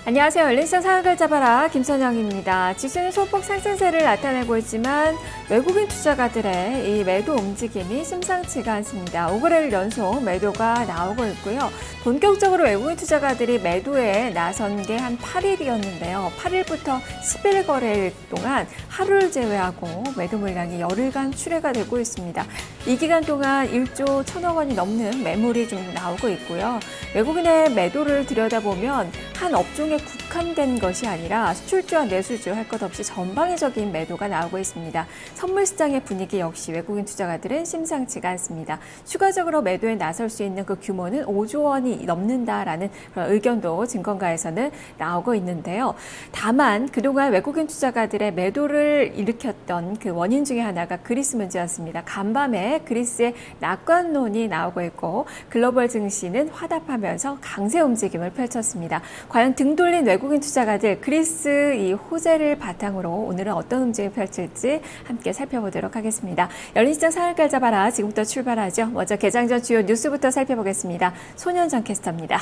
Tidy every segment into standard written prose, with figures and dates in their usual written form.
안녕하세요. 열린시장 상황을 잡아라 김선영입니다. 지수는 소폭 상승세를 나타내고 있지만 외국인 투자가들의 이 매도 움직임이 심상치가 않습니다. 5거래일 연속 매도가 나오고 있고요. 본격적으로 외국인 투자가들이 매도에 나선 게 한 8일이었는데요. 8일부터 10일 거래일 동안 하루를 제외하고 매도 물량이 열흘간 출회가 되고 있습니다. 이 기간 동안 1조 1천억 원이 넘는 매물이 좀 나오고 있고요. 외국인의 매도를 들여다보면 한 업종에 국한된 것이 아니라 수출주와 내수주 할 것 없이 전방위적인 매도가 나오고 있습니다. 선물시장의 분위기 역시 외국인 투자가들은 심상치가 않습니다. 추가적으로 매도에 나설 수 있는 그 규모는 5조 원이 넘는다라는 그런 의견도 증권가에서는 나오고 있는데요. 다만 그동안 외국인 투자가들의 매도를 일으켰던 그 원인 중에 하나가 그리스 문제였습니다. 간밤에 그리스의 낙관론이 나오고 있고 글로벌 증시는 화답하면서 강세 움직임을 펼쳤습니다. 과연 등 돌린 외국인 투자가들 그리스 이 호재를 바탕으로 오늘은 어떤 움직임을 펼칠지 함께 살펴보도록 하겠습니다. 열린시장 상한가를 잡아라. 지금부터 출발하죠. 먼저 개장 전 주요 뉴스부터 살펴보겠습니다. 손현정 캐스터입니다.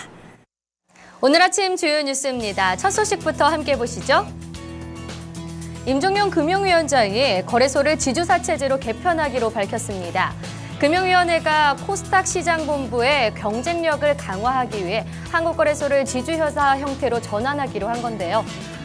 오늘 아침 주요 뉴스입니다. 첫 소식부터 함께 보시죠. 임종용 금융위원장이 거래소를 지주사체제로 개편하기로 밝혔습니다. 금융위원회가 코스닥 시장본부의 경쟁력을 강화하기 위해 한국거래소를 지주회사 형태로 전환하기로 한 건데요.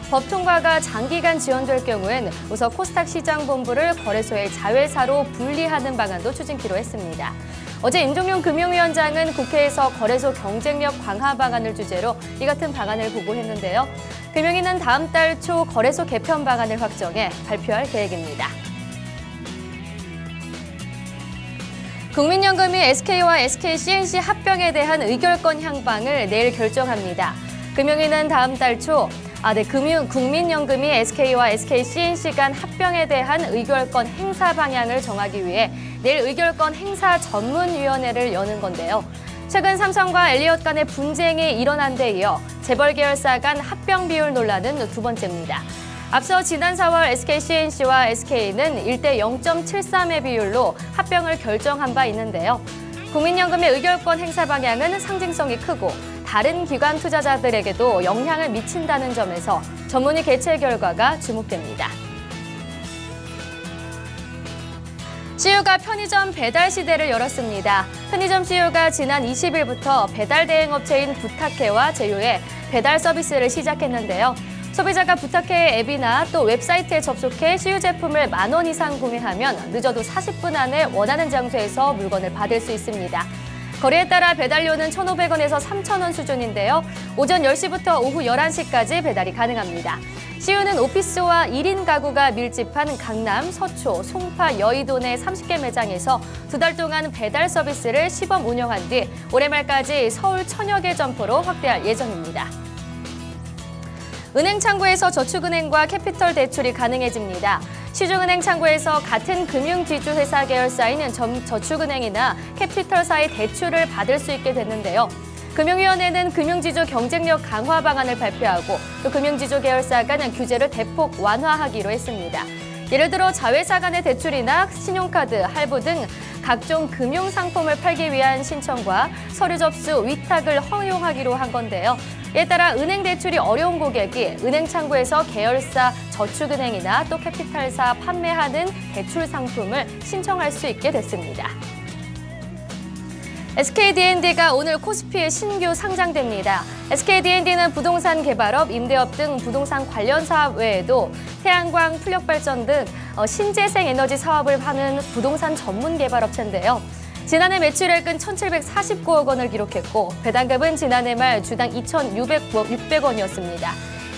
법 통과가 장기간 지연될 경우엔 우선 코스닥 시장본부를 거래소의 자회사로 분리하는 방안도 추진키로 했습니다. 어제 임종용 금융위원장은 국회에서 거래소 경쟁력 강화 방안을 주제로 이 같은 방안을 보고했는데요. 금융위는 다음 달 초 거래소 개편 방안을 확정해 발표할 계획입니다. 국민연금이 SK와 SK C&C 합병에 대한 의결권 향방을 내일 결정합니다. 금융위는 다음 달 초 국민연금이 SK와 SK C&C 간 합병에 대한 의결권 행사 방향을 정하기 위해 내일 의결권 행사 전문위원회를 여는 건데요. 최근 삼성과 엘리엇 간의 분쟁이 일어난 데 이어 재벌 계열사 간 합병 비율 논란은 두 번째입니다. 앞서 지난 4월 SK C&C와 SK는 1대 0.73의 비율로 합병을 결정한 바 있는데요. 국민연금의 의결권 행사 방향은 상징성이 크고 다른 기관 투자자들에게도 영향을 미친다는 점에서 전문위 개최 결과가 주목됩니다. CU가 편의점 배달 시대를 열었습니다. 편의점 CU가 지난 20일부터 배달 대행 업체인 부탁해와 제휴해 배달 서비스를 시작했는데요. 소비자가 부탁해 앱이나 또 웹사이트에 접속해 CU 제품을 10,000원 이상 구매하면 늦어도 40분 안에 원하는 장소에서 물건을 받을 수 있습니다. 거리에 따라 배달료는 1,500원에서 3,000원 수준인데요. 오전 10시부터 오후 11시까지 배달이 가능합니다. CU는 오피스와 1인 가구가 밀집한 강남, 서초, 송파, 여의도 내 30개 매장에서 2달 동안 배달 서비스를 시범 운영한 뒤 올해 말까지 서울 1,000여 개 점포로 확대할 예정입니다. 은행 창구에서 저축은행과 캐피털 대출이 가능해집니다. 시중은행 창구에서 같은 금융지주회사 계열사인 저축은행이나 캐피털사의 대출을 받을 수 있게 됐는데요. 금융위원회는 금융지주 경쟁력 강화 방안을 발표하고 또 금융지주 계열사 간의 규제를 대폭 완화하기로 했습니다. 예를 들어 자회사 간의 대출이나 신용카드, 할부 등 각종 금융상품을 팔기 위한 신청과 서류 접수, 위탁을 허용하기로 한 건데요. 이에 따라 은행 대출이 어려운 고객이 은행 창구에서 계열사 저축은행이나 또 캐피탈사 판매하는 대출 상품을 신청할 수 있게 됐습니다. SKD&D가 오늘 코스피에 신규 상장됩니다. SKD&D는 부동산 개발업, 임대업 등 부동산 관련 사업 외에도 태양광, 풍력발전 등 신재생 에너지 사업을 하는 부동산 전문 개발업체인데요. 지난해 매출액은 1,749억 원을 기록했고 배당금은 지난해 말 주당 2,600원이었습니다.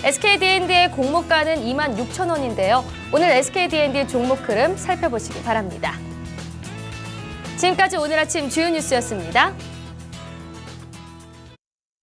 SKD&D의 공모가는 26,000원인데요. 오늘 SKD&D 종목 흐름 살펴보시기 바랍니다. 지금까지 오늘 아침 주요 뉴스였습니다.